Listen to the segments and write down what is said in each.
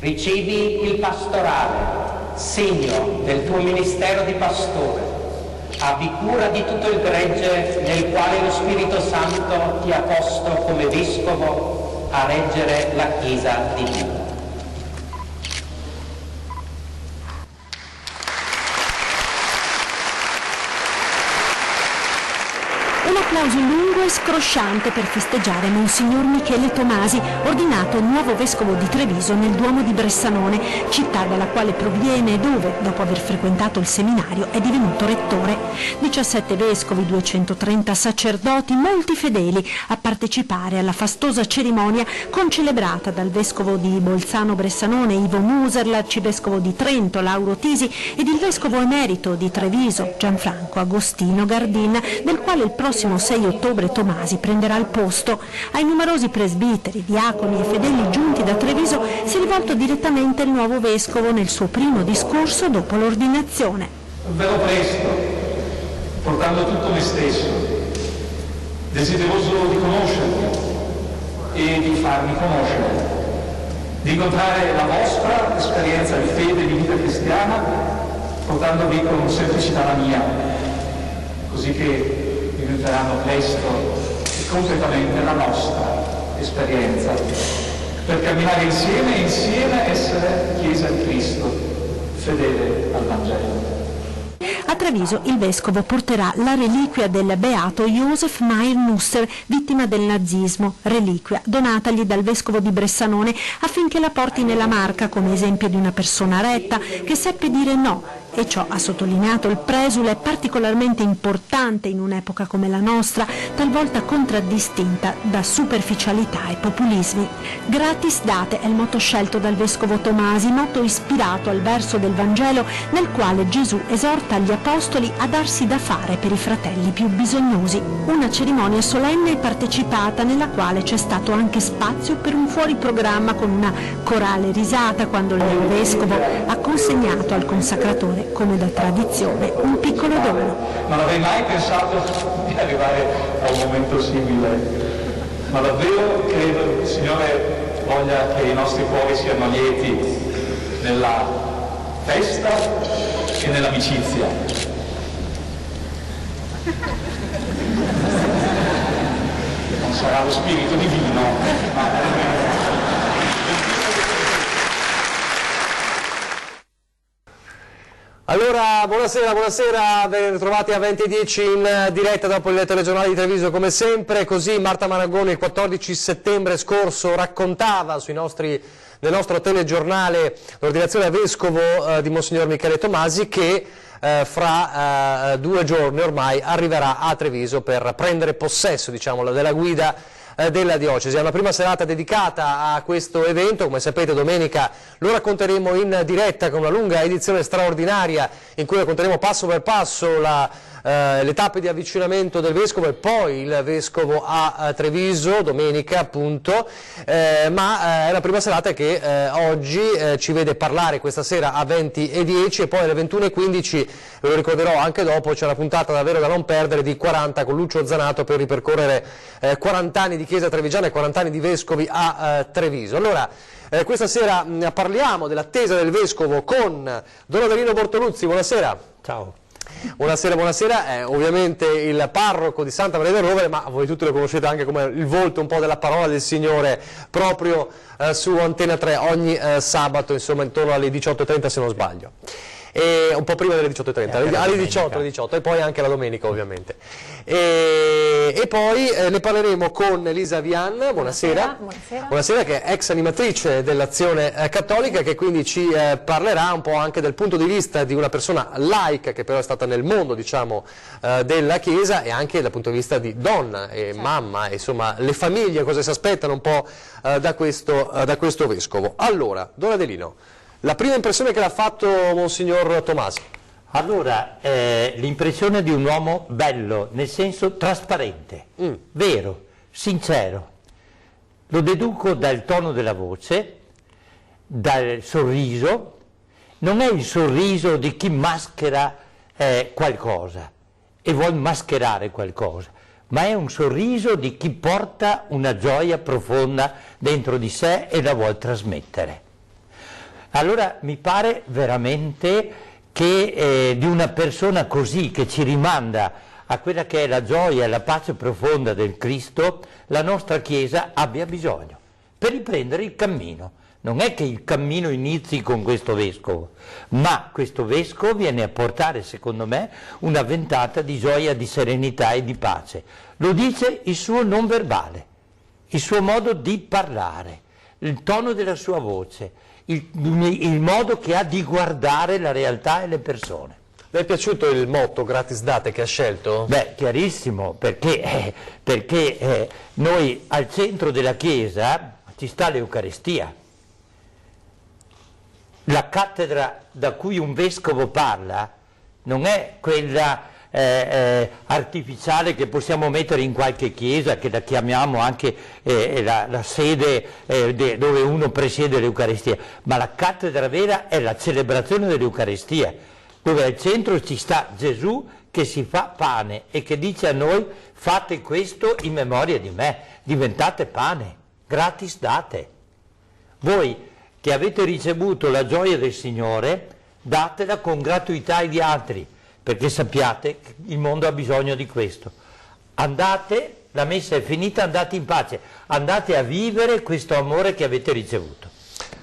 Ricevi il pastorale, segno del tuo ministero di pastore. Abbi cura di tutto il gregge nel quale lo Spirito Santo ti ha posto come vescovo a reggere la Chiesa di Dio. Un applauso lungo e scrosciante per festeggiare Monsignor Michele Tomasi, ordinato nuovo vescovo di Treviso nel Duomo di Bressanone, città dalla quale proviene e dove, dopo aver frequentato il seminario, è divenuto rettore. 17 vescovi, 230 sacerdoti, molti fedeli a partecipare alla fastosa cerimonia concelebrata dal vescovo di Bolzano Bressanone Ivo Muser, l'arcivescovo di Trento Lauro Tisi ed il vescovo emerito di Treviso Gianfranco Agostino Gardin, del quale il prossimo 6 ottobre Tomasi prenderà il posto. Ai numerosi presbiteri, diaconi e fedeli giunti da Treviso si è rivolto direttamente il nuovo vescovo nel suo primo discorso dopo l'ordinazione. Verrò presto, portando tutto me stesso, desideroso di conoscervi e di farmi conoscere, di incontrare la vostra esperienza di fede e di vita cristiana, portandovi con semplicità la mia, così che diventeranno presto e completamente la nostra esperienza, per camminare insieme e insieme essere Chiesa di Cristo, fedele al Vangelo. A Treviso il vescovo porterà la reliquia del beato Josef Mayer Nusser, vittima del nazismo, reliquia donatagli dal vescovo di Bressanone affinché la porti nella Marca come esempio di una persona retta che seppe dire no. E ciò, ha sottolineato il presule, è particolarmente importante in un'epoca come la nostra, talvolta contraddistinta da superficialità e populismi. Gratis date è il motto scelto dal vescovo Tomasi, motto ispirato al verso del Vangelo nel quale Gesù esorta gli apostoli a darsi da fare per i fratelli più bisognosi. Una cerimonia solenne e partecipata nella quale c'è stato anche spazio per un fuori programma con una corale risata quando il vescovo ha consegnato al consacratore, come da tradizione, un piccolo dono. Non avrei mai pensato di arrivare a un momento simile, ma davvero credo che il Signore voglia che i nostri cuori siano lieti nella festa e nell'amicizia. Non sarà lo spirito divino, ma Allora, buonasera, ben ritrovati a 20:10 in diretta dopo il telegiornale di Treviso come sempre. Così Marta Marangoni il 14 settembre scorso raccontava nel nostro telegiornale l'ordinazione a vescovo di Monsignor Michele Tomasi che fra 2 giorni ormai arriverà a Treviso per prendere possesso, diciamo, della guida della diocesi. È una prima serata dedicata a questo evento, come sapete domenica lo racconteremo in diretta con una lunga edizione straordinaria in cui racconteremo passo per passo le tappe di avvicinamento del vescovo e poi il vescovo a Treviso, domenica appunto, ma è la prima serata che oggi ci vede parlare questa sera a 20:10 e poi alle 21:15, ve lo ricorderò anche dopo, c'è una puntata davvero da non perdere di 40 con Lucio Zanato per ripercorrere 40 anni di Chiesa trevigiana e 40 anni di vescovi a Treviso. Allora, questa sera parliamo dell'attesa del vescovo con Don Adelino Bortoluzzi, buonasera. Ciao. Buonasera, ovviamente il parroco di Santa Maria del Rovere, ma voi tutti lo conoscete anche come il volto un po' della parola del Signore proprio su Antena 3 ogni sabato, insomma intorno alle 18:30 se non sbaglio. E un po' prima delle 18:30, alle 18 e poi anche la domenica ovviamente. E poi ne parleremo con Elisa Vian, buonasera, che è ex animatrice dell'Azione Cattolica, che quindi ci parlerà un po' anche del punto di vista di una persona laica che però è stata nel mondo, diciamo, della Chiesa, e anche dal punto di vista di donna e mamma, insomma le famiglie cosa si aspettano un po' da questo vescovo. Allora, Don Adelino, la prima impressione che l'ha fatto Monsignor Tomasi? Allora, l'impressione di un uomo bello, nel senso trasparente, vero, sincero. Lo deduco dal tono della voce, dal sorriso. Non è il sorriso di chi maschera qualcosa e vuol mascherare qualcosa, ma è un sorriso di chi porta una gioia profonda dentro di sé e la vuol trasmettere. Allora mi pare veramente che di una persona così, che ci rimanda a quella che è la gioia e la pace profonda del Cristo, la nostra Chiesa abbia bisogno per riprendere il cammino. Non è che il cammino inizi con questo vescovo, ma questo vescovo viene a portare, secondo me, una ventata di gioia, di serenità e di pace. Lo dice il suo non verbale, il suo modo di parlare, il tono della sua voce, il modo che ha di guardare la realtà e le persone. Le è piaciuto il motto Gratis Date che ha scelto? Beh, chiarissimo, perché noi al centro della Chiesa ci sta l'Eucaristia. La cattedra da cui un vescovo parla non è quella artificiale che possiamo mettere in qualche chiesa, che la chiamiamo anche la sede dove uno presiede l'Eucaristia, ma la cattedra vera è la celebrazione dell'Eucaristia, dove al centro ci sta Gesù che si fa pane e che dice a noi: fate questo in memoria di me, diventate pane, gratis date. Voi che avete ricevuto la gioia del Signore, datela con gratuità agli altri, perché sappiate che il mondo ha bisogno di questo. Andate, la messa è finita, andate in pace, andate a vivere questo amore che avete ricevuto.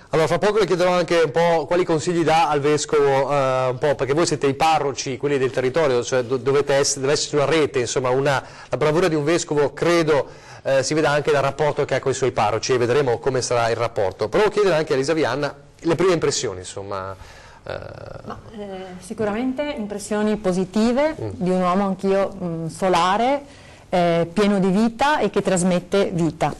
Allora, fra poco le chiederò anche un po' quali consigli dà al vescovo, un po', perché voi siete i parroci, quelli del territorio, cioè deve esserci una rete, insomma, la bravura di un vescovo, credo, si veda anche dal rapporto che ha con i suoi parroci, e vedremo come sarà il rapporto. Però chiedere anche a Elisa Vianna le prime impressioni, insomma. Sicuramente impressioni positive di un uomo anch'io solare, pieno di vita e che trasmette vita.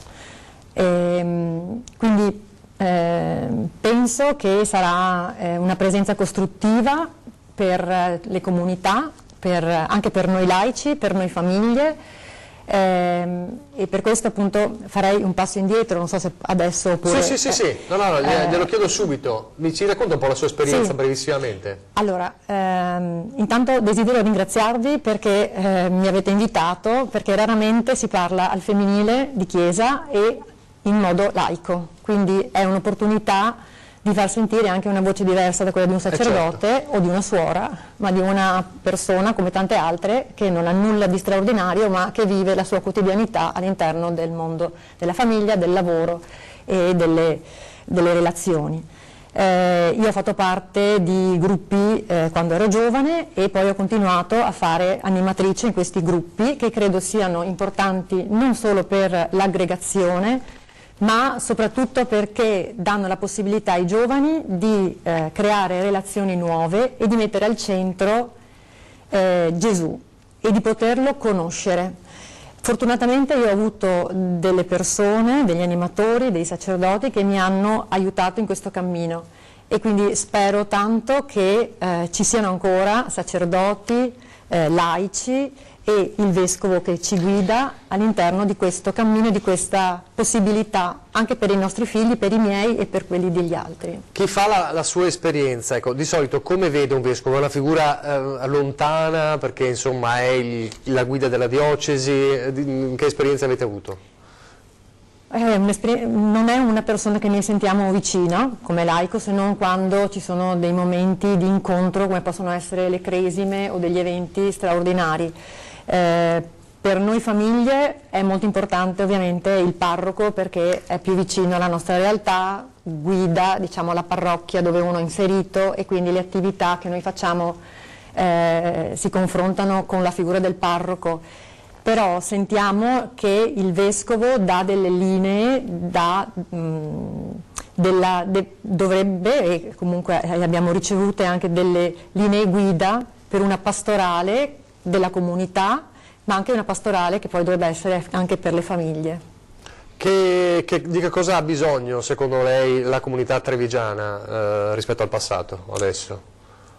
Quindi penso che sarà una presenza costruttiva per le comunità, anche per noi laici, per noi famiglie, e per questo appunto farei un passo indietro, non so se adesso oppure... Sì, no, glielo chiedo subito, mi ci racconta un po' la sua esperienza brevissimamente? Allora, intanto desidero ringraziarvi perché mi avete invitato, perché raramente si parla al femminile di Chiesa e in modo laico, quindi è un'opportunità di far sentire anche una voce diversa da quella di un sacerdote, certo, o di una suora, ma di una persona come tante altre che non ha nulla di straordinario ma che vive la sua quotidianità all'interno del mondo della famiglia, del lavoro e delle relazioni. Io ho fatto parte di gruppi quando ero giovane e poi ho continuato a fare animatrice in questi gruppi, che credo siano importanti non solo per l'aggregazione, ma soprattutto perché danno la possibilità ai giovani di creare relazioni nuove e di mettere al centro Gesù e di poterlo conoscere. Fortunatamente io ho avuto delle persone, degli animatori, dei sacerdoti che mi hanno aiutato in questo cammino e quindi spero tanto che ci siano ancora sacerdoti, laici e il vescovo che ci guida all'interno di questo cammino e di questa possibilità anche per i nostri figli, per i miei e per quelli degli altri. Chi fa la sua esperienza, ecco, di solito come vede un vescovo? È una figura lontana perché insomma è la guida della diocesi? Che esperienza avete avuto? Non è una persona che ne sentiamo vicino come laico, se non quando ci sono dei momenti di incontro come possono essere le cresime o degli eventi straordinari. Per noi famiglie è molto importante ovviamente il parroco perché è più vicino alla nostra realtà, guida diciamo la parrocchia dove uno è inserito e quindi le attività che noi facciamo si confrontano con la figura del parroco. Però sentiamo che il vescovo dà delle linee, dovrebbe, e comunque abbiamo ricevute anche delle linee guida per una pastorale della comunità, ma anche una pastorale che poi dovrebbe essere anche per le famiglie. Di che cosa ha bisogno secondo lei la comunità trevigiana rispetto al passato adesso?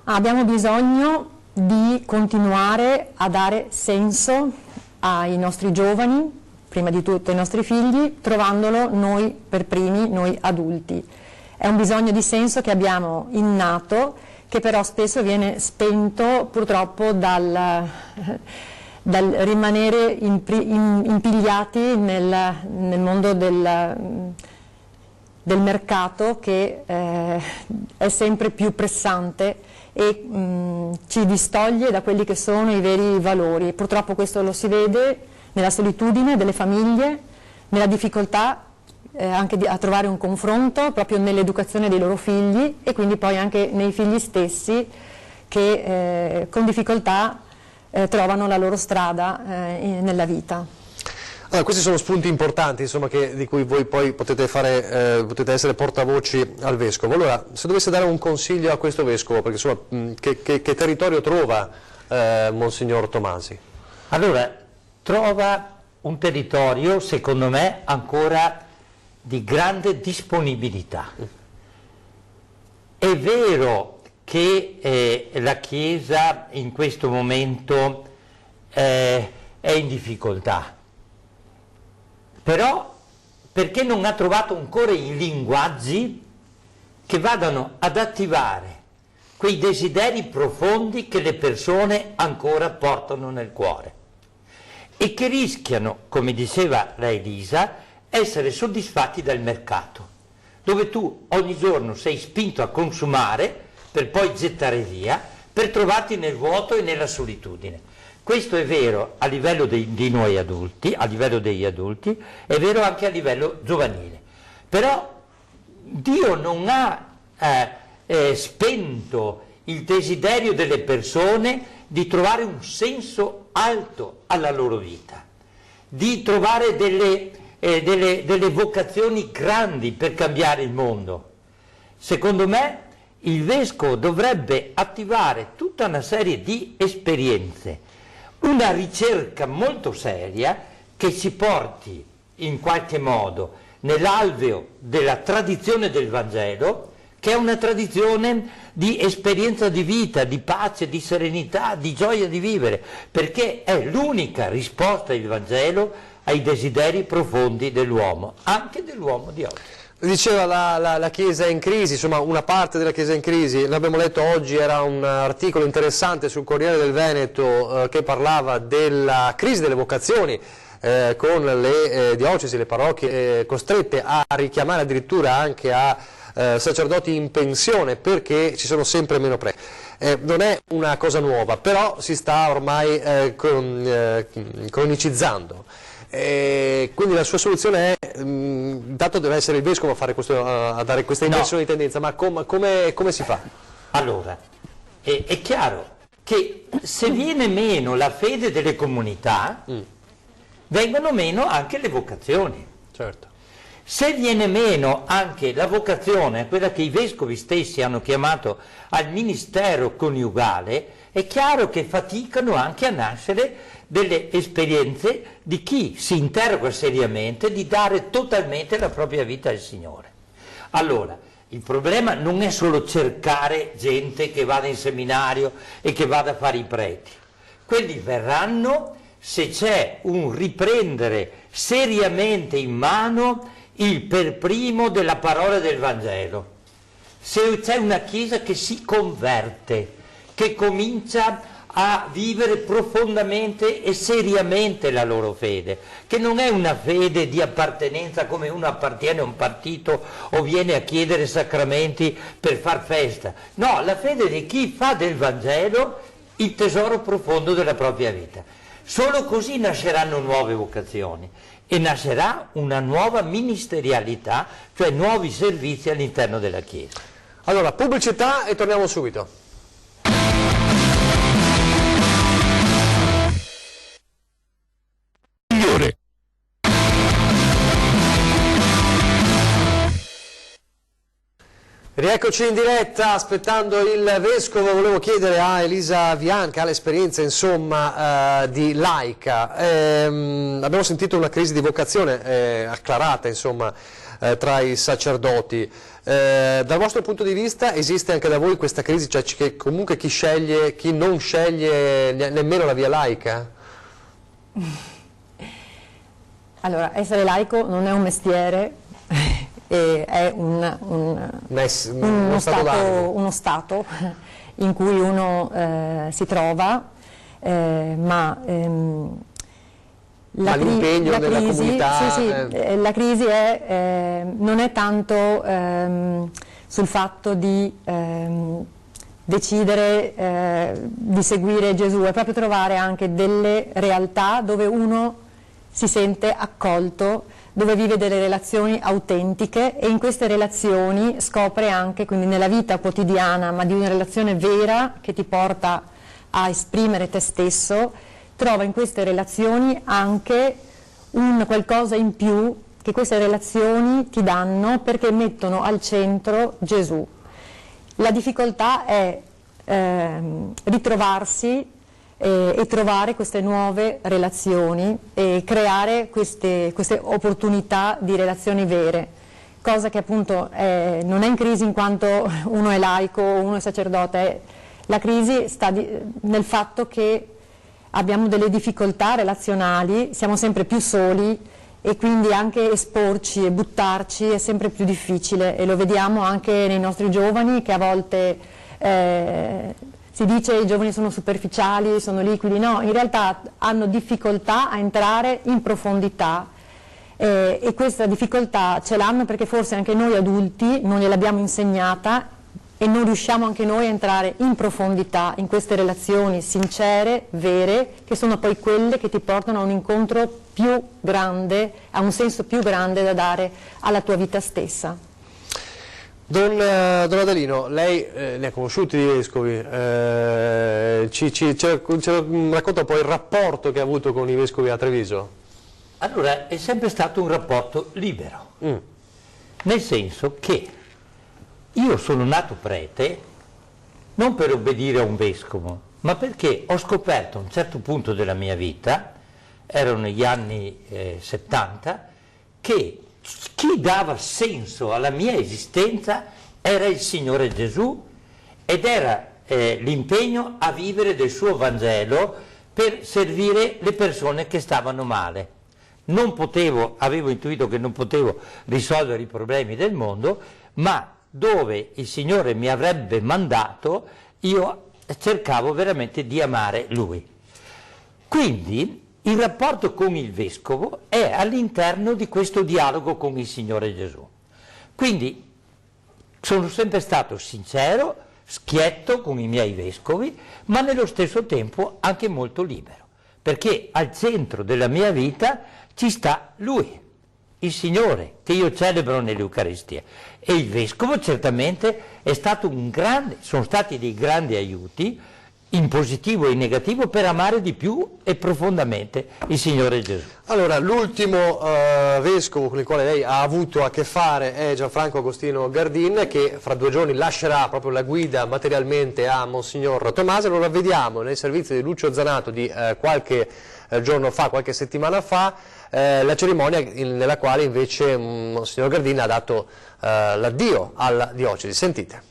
Abbiamo bisogno di continuare a dare senso ai nostri giovani, prima di tutto ai nostri figli, trovandolo noi per primi, noi adulti. È un bisogno di senso che abbiamo innato, che però spesso viene spento purtroppo dal rimanere impigliati nel mondo del del mercato che è sempre più pressante e ci distoglie da quelli che sono i veri valori. Purtroppo questo lo si vede nella solitudine delle famiglie, nella difficoltà anche a trovare un confronto proprio nell'educazione dei loro figli e quindi poi anche nei figli stessi che con difficoltà trovano la loro strada nella vita. Allora, questi sono spunti importanti, insomma, di cui voi poi potete essere portavoci al Vescovo. Allora, se dovesse dare un consiglio a questo Vescovo, perché insomma, che territorio trova Monsignor Tomasi? Allora, trova un territorio, secondo me, ancora di grande disponibilità. È vero che la Chiesa in questo momento è in difficoltà, però perché non ha trovato ancora i linguaggi che vadano ad attivare quei desideri profondi che le persone ancora portano nel cuore e che rischiano, come diceva la Elisa, essere soddisfatti dal mercato, dove tu ogni giorno sei spinto a consumare per poi gettare via, per trovarti nel vuoto e nella solitudine. Questo è vero a livello di noi adulti, a livello degli adulti, è vero anche a livello giovanile. Però Dio non ha spento il desiderio delle persone di trovare un senso alto alla loro vita, di trovare delle vocazioni grandi per cambiare il mondo. Secondo me il Vescovo dovrebbe attivare tutta una serie di esperienze, una ricerca molto seria che ci porti in qualche modo nell'alveo della tradizione del Vangelo, che è una tradizione di esperienza di vita, di pace, di serenità, di gioia di vivere, perché è l'unica risposta del Vangelo ai desideri profondi dell'uomo, anche dell'uomo di oggi. Diceva la Chiesa è in crisi, insomma una parte della Chiesa è in crisi. L'abbiamo letto oggi, era un articolo interessante sul Corriere del Veneto che parlava della crisi delle vocazioni, con le diocesi, le parrocchie costrette a richiamare addirittura anche a sacerdoti in pensione perché ci sono sempre meno preti. Non è una cosa nuova, però si sta ormai cronicizzando. Quindi la sua soluzione è, intanto deve essere il Vescovo a fare a dare questa inversione di tendenza, ma come si fa? Allora, è chiaro che se viene meno la fede delle comunità, vengono meno anche le vocazioni. Certo. Se viene meno anche la vocazione, quella che i vescovi stessi hanno chiamato al ministero coniugale, è chiaro che faticano anche a nascere delle esperienze di chi si interroga seriamente di dare totalmente la propria vita al Signore. Allora, il problema non è solo cercare gente che vada in seminario e che vada a fare i preti. Quelli verranno se c'è un riprendere seriamente in mano il per primo della parola del Vangelo. Se c'è una Chiesa che si converte, che comincia a vivere profondamente e seriamente la loro fede, che non è una fede di appartenenza come uno appartiene a un partito o viene a chiedere sacramenti per far festa. No, la fede di chi fa del Vangelo il tesoro profondo della propria vita. Solo così nasceranno nuove vocazioni e nascerà una nuova ministerialità, cioè nuovi servizi all'interno della Chiesa. Allora, pubblicità e torniamo subito. Rieccoci in diretta, aspettando il Vescovo. Volevo chiedere a Elisa Vian, che ha l'esperienza insomma di laica. Abbiamo sentito una crisi di vocazione acclarata insomma tra i sacerdoti. Dal vostro punto di vista esiste anche da voi questa crisi, cioè che comunque chi non sceglie nemmeno la via laica? Allora, essere laico non è un mestiere, è uno stato in cui uno si trova, ma l'impegno della comunità. La crisi non è tanto sul fatto di decidere di seguire Gesù, è proprio trovare anche delle realtà dove uno si sente accolto, dove vive delle relazioni autentiche e in queste relazioni scopre anche, quindi nella vita quotidiana, ma di una relazione vera che ti porta a esprimere te stesso, trova in queste relazioni anche un qualcosa in più che queste relazioni ti danno perché mettono al centro Gesù. La difficoltà è ritrovarsi e trovare queste nuove relazioni e creare queste opportunità di relazioni vere, cosa che appunto non è in crisi in quanto uno è laico o uno è sacerdote. La crisi sta nel fatto che abbiamo delle difficoltà relazionali, siamo sempre più soli e quindi anche esporci e buttarci è sempre più difficile, e lo vediamo anche nei nostri giovani che a volte si dice i giovani sono superficiali, sono liquidi. No, in realtà hanno difficoltà a entrare in profondità e questa difficoltà ce l'hanno perché forse anche noi adulti non gliel'abbiamo insegnata e non riusciamo anche noi a entrare in profondità in queste relazioni sincere, vere, che sono poi quelle che ti portano a un incontro più grande, a un senso più grande da dare alla tua vita stessa. Don Adalino, lei ne ha conosciuti di vescovi, ci racconta un po' il rapporto che ha avuto con i vescovi a Treviso? Allora, è sempre stato un rapporto libero, nel senso che io sono nato prete non per obbedire a un vescovo, ma perché ho scoperto a un certo punto della mia vita, erano negli anni 70, che chi dava senso alla mia esistenza era il Signore Gesù ed era l'impegno a vivere del suo Vangelo per servire le persone che stavano male. Avevo intuito che non potevo risolvere i problemi del mondo, ma dove il Signore mi avrebbe mandato, io cercavo veramente di amare Lui. Quindi il rapporto con il Vescovo è all'interno di questo dialogo con il Signore Gesù. Quindi sono sempre stato sincero, schietto con i miei Vescovi, ma nello stesso tempo anche molto libero, perché al centro della mia vita ci sta Lui, il Signore, che io celebro nell'Eucaristia. E il Vescovo certamente è stato sono stati dei grandi aiuti, in positivo e in negativo, per amare di più e profondamente il Signore Gesù. Allora, l'ultimo vescovo con il quale lei ha avuto a che fare è Gianfranco Agostino Gardin, che fra 2 giorni lascerà proprio la guida materialmente a Monsignor Tomasi. Allora vediamo nel servizio di Lucio Zanato di qualche giorno fa, qualche settimana fa, la cerimonia nella quale invece Monsignor Gardin ha dato l'addio alla diocesi. Sentite.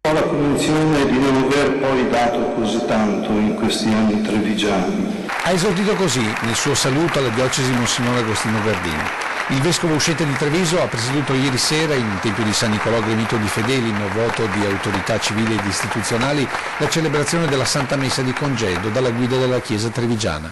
Ho la convinzione di non aver poi dato così tanto in questi anni trevigiani. Ha esordito così nel suo saluto alla diocesi Monsignor Agostino Gardin. Il vescovo uscente di Treviso ha presieduto ieri sera in Tempio di San Nicolò Gremito di Fedeli, in voto di autorità civili ed istituzionali, la celebrazione della Santa Messa di congedo dalla guida della Chiesa trevigiana.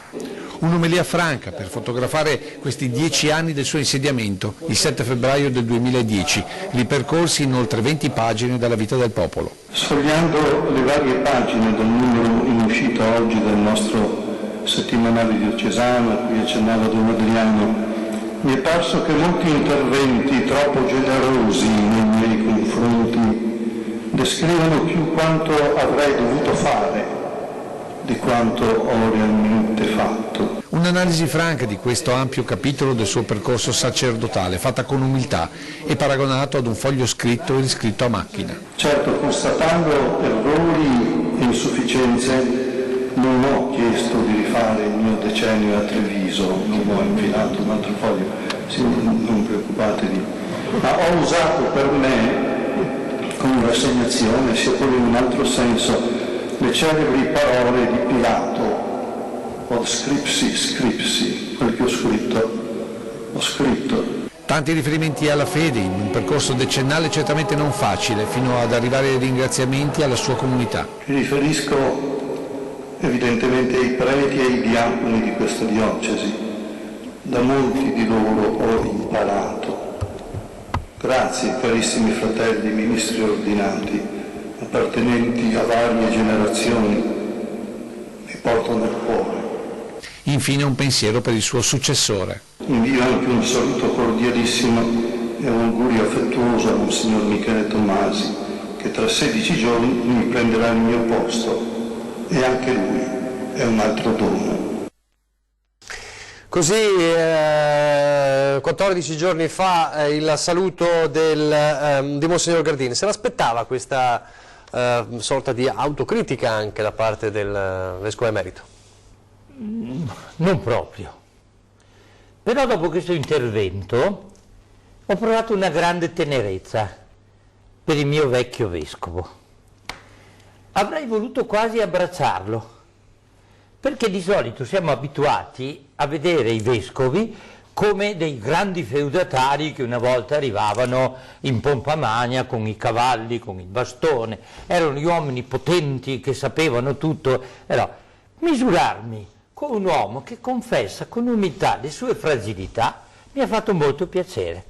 Un'omelia franca per fotografare questi 10 anni del suo insediamento, il 7 febbraio del 2010, ripercorsi in oltre 20 pagine dalla vita del popolo. Sfogliando le varie pagine del numero in uscita oggi del nostro settimanale diocesano, a cui accennava Don Adriano, mi è parso che molti interventi troppo generosi nei miei confronti descrivono più quanto avrei dovuto fare di quanto ho realmente fatto. Un'analisi franca di questo ampio capitolo del suo percorso sacerdotale, fatta con umiltà e paragonato ad un foglio scritto e riscritto a macchina. Certo, constatando errori e insufficienze, non ho chiesto di rifare il mio decennio a Treviso, non ho infilato un altro foglio, sì, non preoccupatevi, ma ho usato per me, con rassegnazione, sia pure in un altro senso, le celebri parole di Pilato, od scripsi, quel che ho scritto. Tanti riferimenti alla fede in un percorso decennale certamente non facile, fino ad arrivare ai ringraziamenti alla sua comunità. Mi riferisco evidentemente ai preti e ai diaconi di questa diocesi. Da molti di loro ho imparato. Grazie, carissimi fratelli ministri ordinati, appartenenti a varie generazioni, mi porto nel cuore. Infine un pensiero per il suo successore. Invio anche un saluto cordialissimo e un augurio affettuoso a Monsignor Michele Tommasi, che tra 16 giorni mi prenderà il mio posto, e anche lui è un altro dono. Così 14 giorni fa il saluto di Monsignor Gardini. Se l'aspettava questa sorta di autocritica anche da parte del Vescovo Emerito? Non proprio. Però dopo questo intervento ho provato una grande tenerezza per il mio vecchio vescovo. Avrei voluto quasi abbracciarlo, perché di solito siamo abituati a vedere i vescovi come dei grandi feudatari che una volta arrivavano in pompa magna con i cavalli, con il bastone, erano gli uomini potenti che sapevano tutto. Però misurarmi con un uomo che confessa con umiltà le sue fragilità mi ha fatto molto piacere.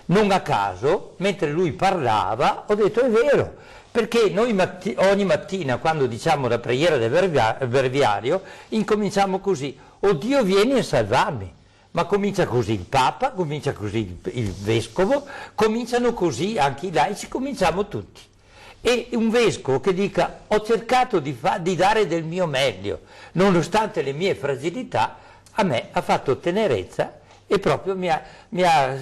Non a caso, mentre lui parlava, ho detto è vero, perché noi ogni mattina quando diciamo la preghiera del breviario incominciamo così: "O Dio, vieni a salvarmi". Ma comincia così il Papa, comincia così il Vescovo, cominciano così anche i laici, cominciamo tutti. E un Vescovo che dica "ho cercato di dare del mio meglio, nonostante le mie fragilità", a me ha fatto tenerezza e proprio mi ha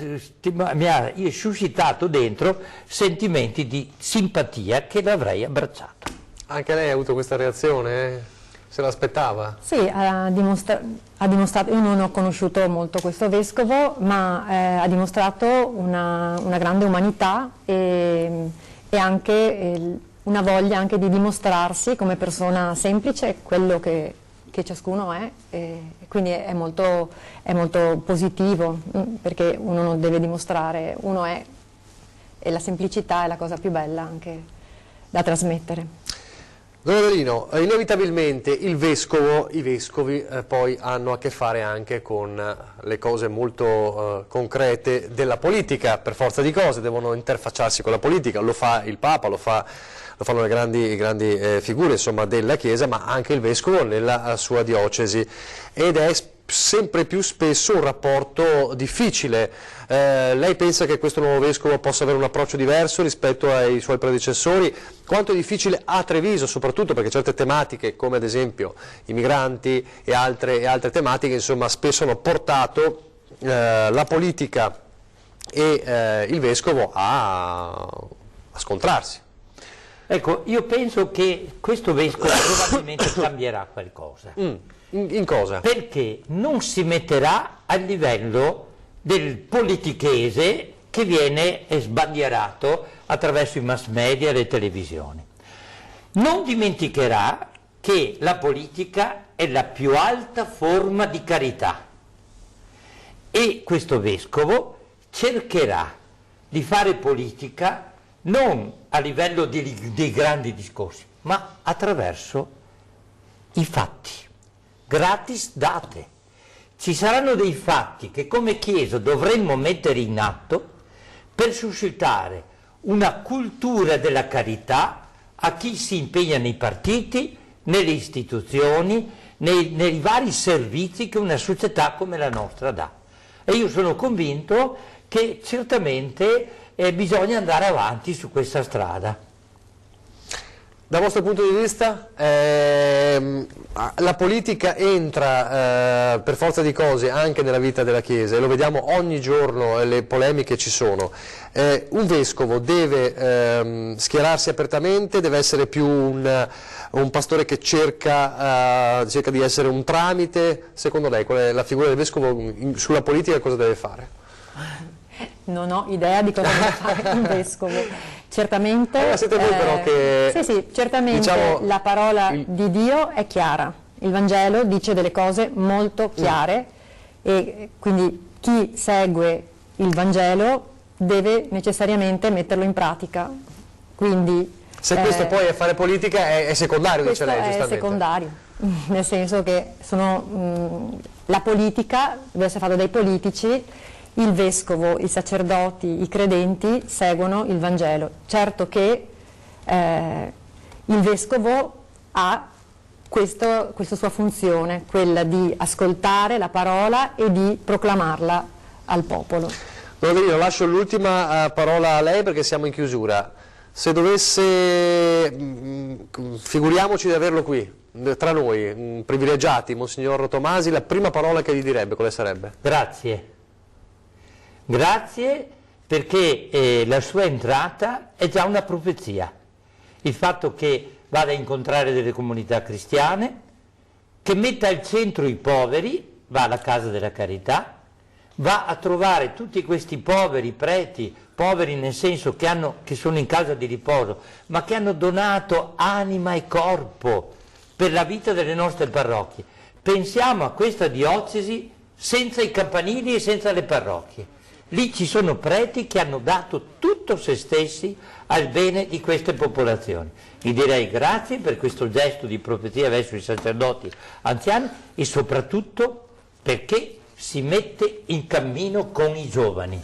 suscitato dentro sentimenti di simpatia che l'avrei abbracciato. Anche lei ha avuto questa reazione? Se l'aspettava? Sì, ha dimostrato, io non ho conosciuto molto questo vescovo, ma ha dimostrato una grande umanità e anche una voglia anche di dimostrarsi come persona semplice, quello che ciascuno è, e quindi è molto positivo, perché uno non deve dimostrare, uno è, e la semplicità è la cosa più bella anche da trasmettere. Don Avelino, inevitabilmente i vescovi poi hanno a che fare anche con le cose molto concrete della politica, per forza di cose devono interfacciarsi con la politica, lo fa il Papa, lo fanno le grandi figure insomma, della Chiesa, ma anche il vescovo nella sua diocesi, ed è sempre più spesso un rapporto difficile. Lei pensa che questo nuovo vescovo possa avere un approccio diverso rispetto ai suoi predecessori? Quanto è difficile a Treviso, soprattutto perché certe tematiche, come ad esempio i migranti e altre tematiche, insomma, spesso hanno portato la politica e il vescovo a scontrarsi. Ecco, io penso che questo vescovo probabilmente cambierà qualcosa. In cosa? Perché non si metterà a livello del politichese che viene sbandierato attraverso i mass media e le televisioni. Non dimenticherà che la politica è la più alta forma di carità e questo vescovo cercherà di fare politica non a livello dei grandi discorsi, ma attraverso i fatti. Gratis date. Ci saranno dei fatti che come Chiesa dovremmo mettere in atto per suscitare una cultura della carità a chi si impegna nei partiti, nelle istituzioni, nei vari servizi che una società come la nostra dà. E io sono convinto che certamente bisogna andare avanti su questa strada. Dal vostro punto di vista la politica entra per forza di cose anche nella vita della Chiesa e lo vediamo ogni giorno, le polemiche ci sono. Un vescovo deve schierarsi apertamente, deve essere più un pastore che cerca di essere un tramite. Secondo lei qual è la figura del vescovo sulla politica, cosa deve fare? Non ho idea di cosa deve fare un vescovo. Certamente, siete voi però che, sì, certamente diciamo, la parola di Dio è chiara, il Vangelo dice delle cose molto chiare e quindi chi segue il Vangelo deve necessariamente metterlo in pratica. Quindi, se questo poi è fare politica è secondario, dice lei, giustamente. È secondario. nel senso che la politica deve essere fatta dai politici, il vescovo, i sacerdoti, i credenti seguono il Vangelo. Certo che il vescovo ha questa sua funzione, quella di ascoltare la parola e di proclamarla al popolo. Don Adelino, lascio l'ultima parola a lei perché siamo in chiusura. Se dovesse, figuriamoci di averlo qui, tra noi, privilegiati, Monsignor Tomasi, la prima parola che gli direbbe, quale sarebbe? Grazie. Grazie perché la sua entrata è già una profezia. Il fatto che vada a incontrare delle comunità cristiane, che metta al centro i poveri, va alla Casa della Carità, va a trovare tutti questi poveri preti, poveri nel senso che sono in casa di riposo, ma che hanno donato anima e corpo per la vita delle nostre parrocchie. Pensiamo a questa diocesi senza i campanili e senza le parrocchie. Lì ci sono preti che hanno dato tutto se stessi al bene di queste popolazioni. Gli direi grazie per questo gesto di profezia verso i sacerdoti anziani e soprattutto perché si mette in cammino con i giovani.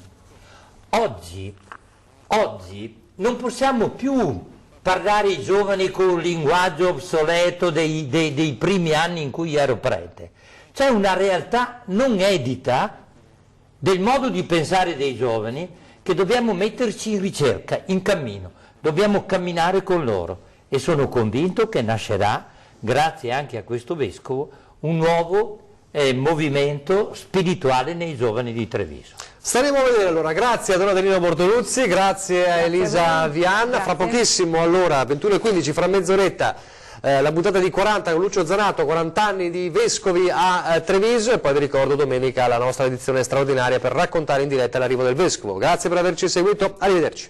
Oggi non possiamo più parlare ai giovani con un linguaggio obsoleto dei primi anni in cui ero prete. C'è una realtà non edita del modo di pensare dei giovani che dobbiamo metterci in ricerca, in cammino, dobbiamo camminare con loro e sono convinto che nascerà, grazie anche a questo vescovo, un nuovo movimento spirituale nei giovani di Treviso. Staremo a vedere allora, grazie a Don Adelino Bortoluzzi, grazie a Elisa Vianna, fra pochissimo allora, 21:15, fra mezz'oretta, la puntata di 40 con Lucio Zanato, 40 anni di vescovi a Treviso e poi vi ricordo domenica la nostra edizione straordinaria per raccontare in diretta l'arrivo del vescovo. Grazie per averci seguito, arrivederci.